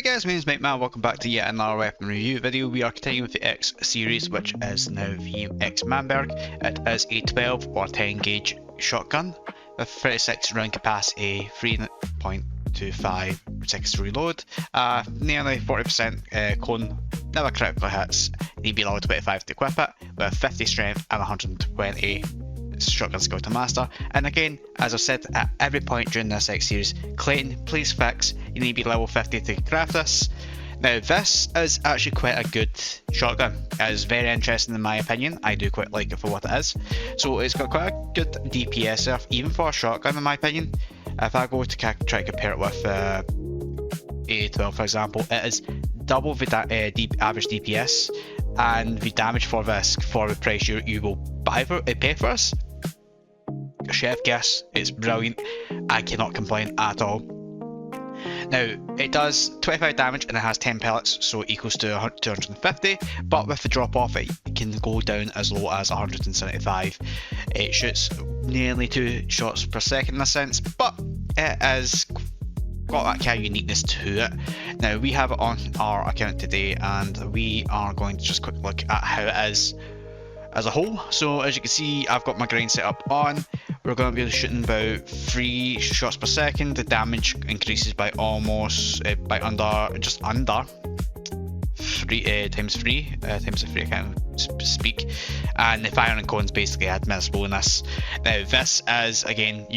Hey guys, my name is Mightman, welcome back to yet another weapon review video. We are continuing with the X series, which is now the X-Mannberg. It is a 12 or 10 gauge shotgun with 36 round capacity, 3.25 seconds to reload, nearly 40% cone, never critically hits, need below 25 to equip it, with 50 strength and 120 shotgun skill to master. And again, as I've said at every point during this X series, Clayton, please fix, you need to be level 50 to craft this. Now this is actually quite a good shotgun. It is very interesting in my opinion. I do quite like it for what it is. So it's got quite a good DPS there, even for a shotgun in my opinion. If I go to try to compare it with A12 for example, it is double the average DPS, and the damage for this, for the price you will pay for this, chef kiss, it's brilliant. I cannot complain at all. Now it does 25 damage and it has 10 pellets, so it equals to 250, but with the drop off it can go down as low as 175. It shoots nearly 2 shots per second in a sense, but it has got that kind of uniqueness to it. Now we have it on our account today and we are going to just quick look at how it is as a whole. So as you can see, I've got my grind set up on. We're going to be shooting about 3 shots per second. The damage increases by almost just under 3 times 3 times 3, I can't speak. And the firing cones basically admissible in this. Now this is again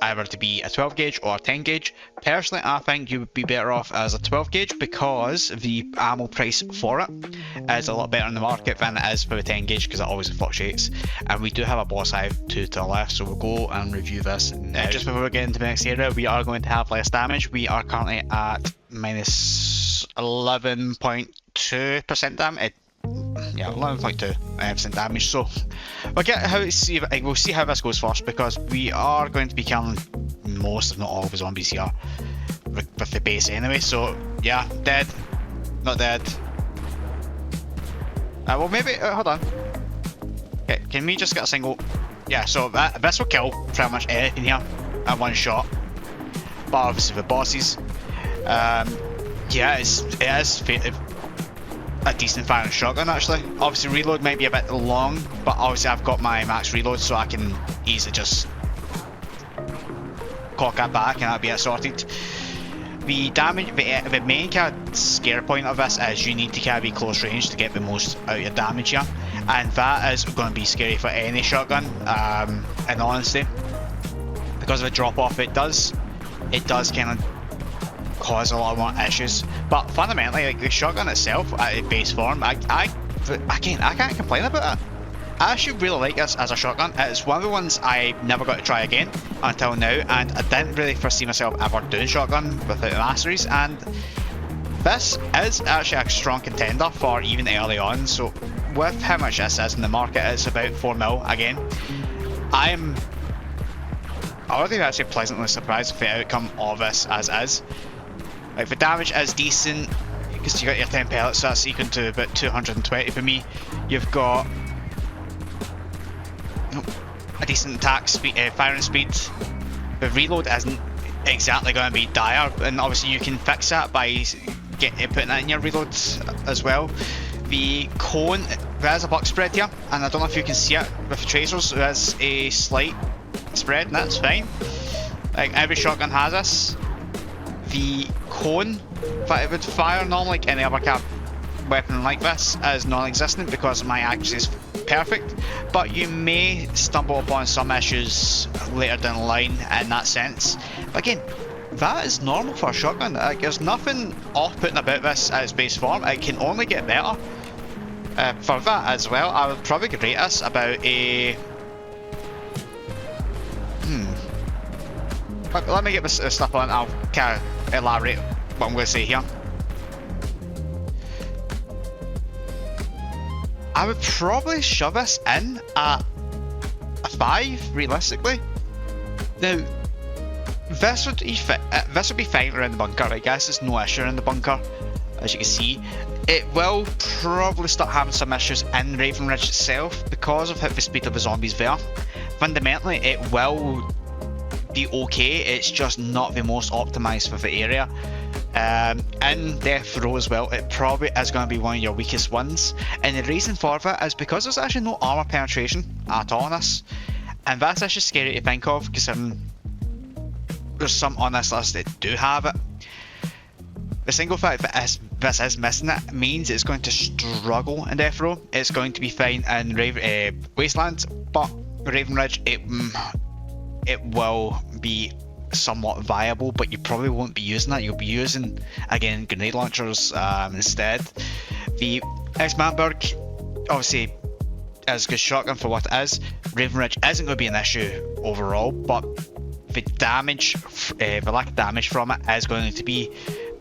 either to be a 12 gauge or a 10 gauge. Personally, I think you would be better off as a 12 gauge because the ammo price for it is a lot better in the market than it is for the 10 gauge because it always fluctuates. And we do have a boss hive to the left, so we'll go and review this now. Just before we get into the next area, we are going to have less damage. We are currently at minus 11.2% damage. Yeah, 11.2% damage. So we'll see how this goes first, because we are going to be killing most, if not all, of the zombies here with the base anyway. So yeah, dead, not dead. Well, maybe hold on. Okay, can we just get a single? Yeah, so this will kill pretty much anything here at one shot. But obviously the bosses, yeah, it is a decent firing shotgun actually. Obviously reload might be a bit long, but obviously I've got my max reload, so I can easily just cock that back and that'll be it sorted. The damage, the main kind of scare point of this is you need to kind of be close range to get the most out of your damage here, and that is going to be scary for any shotgun, in honesty, because of the drop off it does kind of cause a lot more issues. But fundamentally, like the shotgun itself at its base form, I can't complain about it. I actually really like this as a shotgun. It's one of the ones I never got to try again until now, and I didn't really foresee myself ever doing shotgun without the masteries, and this is actually a strong contender for even early on. So with how much this is in the market, it's about 4 mil again. I'm already actually pleasantly surprised with the outcome of this as is. Like the damage is decent because you got your 10 pellets, so that's equal to about 220 for me. You've got a decent attack speed, firing speed. The reload isn't exactly going to be dire, and obviously you can fix that by putting that in your reload as well. The cone, there is a buck spread here, and I don't know if you can see it with the tracers. There is a slight spread, and that's fine. Like every shotgun has this. The cone that it would fire normally, like any other kind of weapon like this, is non-existent because my accuracy is perfect, but you may stumble upon some issues later down the line in that sense. But again, that is normal for a shotgun. Like, there's nothing off-putting about this at its base form. It can only get better. For that as well, I would probably rate this about a let me get this stuff on. I'll kind of elaborate what I'm going to say here. I would probably shove this in at a 5, realistically. Now, this would be fine around the bunker. I guess there's no issue around the bunker, as you can see. It will probably start having some issues in Raven Ridge itself because of how the speed of the zombies there. Fundamentally, it will be okay, it's just not the most optimized for the area. In Death Row as well, it probably is going to be one of your weakest ones, and the reason for that is because there's actually no armor penetration at all on this, and that's actually scary to think of, because there's some on this list that do have it. The single fact that this is missing it means it's going to struggle in Death Row. It's going to be fine in Wasteland, but Raven Ridge, it will be somewhat viable, but you probably won't be using that. You'll be using, again, grenade launchers instead. The X-Mannberg, obviously, is a good shotgun for what it is. Raven Ridge isn't going to be an issue overall, but the damage, the lack of damage from it is going to be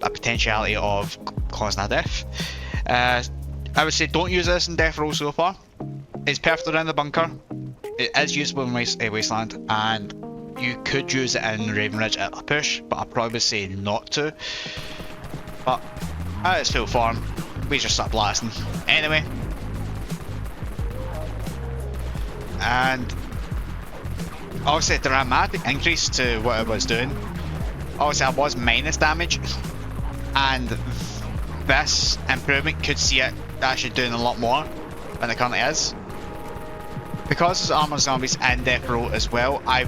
a potentiality of causing a death. I would say don't use this in Death Row so far. It's perfect around the bunker. It is usable in Wasteland, and you could use it in Raven Ridge at a push, but I'd probably say not to. But at its full form, we just start blasting. Anyway. And obviously a dramatic increase to what it was doing. Obviously I was minus damage, and this improvement could see it actually doing a lot more than it currently is. Because there's armor zombies in Death Row as well, I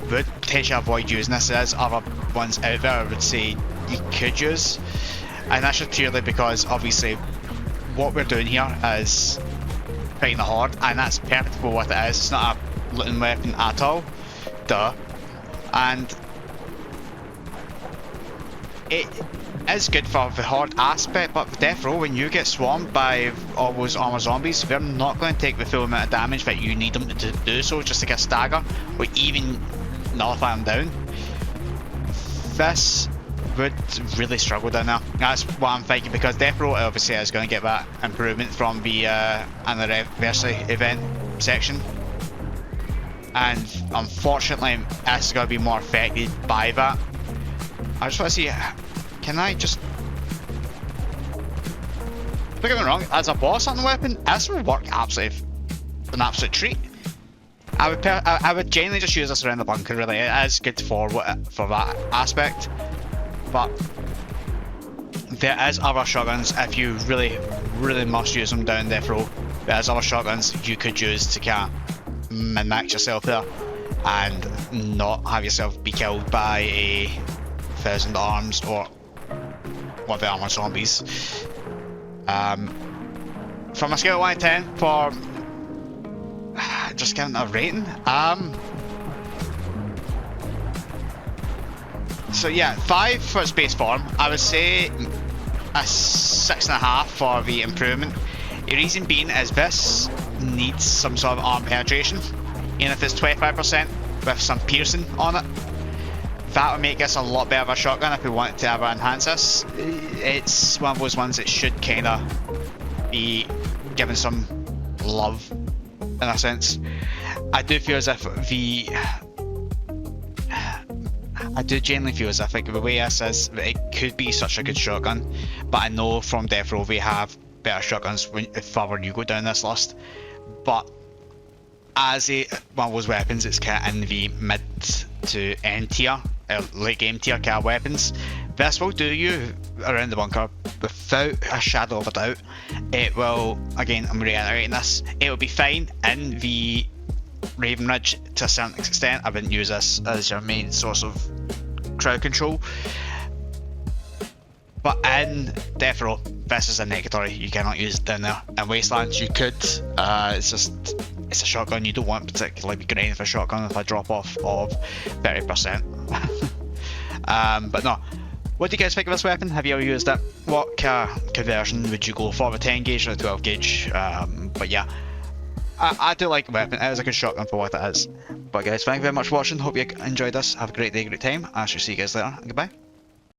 would potentially avoid using this. There's other ones out there I would say you could use, and that's just purely because obviously what we're doing here is fighting the Horde, and that's perfect for what it is. It's not a looting weapon at all, duh. And it is good for the Horde aspect, but with Death Row, when you get swarmed by all those armor zombies, they're not going to take the full amount of damage that you need them to do so, just to get a stagger, or even nullify them down. This would really struggle down there. That's what I'm thinking, because Death Row obviously is going to get that improvement from the anniversary event section, and unfortunately this is going to be more affected by that. I just want to see, can I just... Don't get me wrong, as a boss on the weapon, this will work absolutely an absolute treat. I would genuinely just use this around the bunker, really. It is good for that aspect. But there is other shotguns, if you really must use them down Death Row. There's other shotguns you could use to kind of min-max yourself there and not have yourself be killed by a 1,000 arms or one of the armor zombies. From a scale of 1 to 10 for just giving a rating, so yeah, 5 for its base form. I would say a 6.5 for the improvement. The reason being is this needs some sort of arm penetration, and if it's 25% with some piercing on it, that would make this a lot better of a shotgun if we wanted to ever enhance this. It's one of those ones that should kind of be given some love in a sense. I do feel as if I do genuinely feel as if the way this is, it could be such a good shotgun, but I know from Death Row we have better shotguns if further you go down this list. But as one of those weapons, it's kind of in the mid to end tier, late game tier kind of weapons. This will do you around the bunker without a shadow of a doubt. It will, again, I'm reiterating this, it will be fine in the Raven Ridge to a certain extent. I wouldn't use this as your main source of crowd control. But in Death Row, this is a negatory, you cannot use it down there. In Wastelands you could, it's a shotgun, you don't want particularly be grinding for a shotgun with a drop off of 30%. But no, what do you guys think of this weapon? Have you ever used it? What conversion would you go for, the 10 gauge or the 12 gauge? But yeah, I do like the weapon. It is a good shotgun for what it is. But guys, thank you very much for watching. Hope you enjoyed this. Have a great day, great time. I shall see you guys later. Goodbye.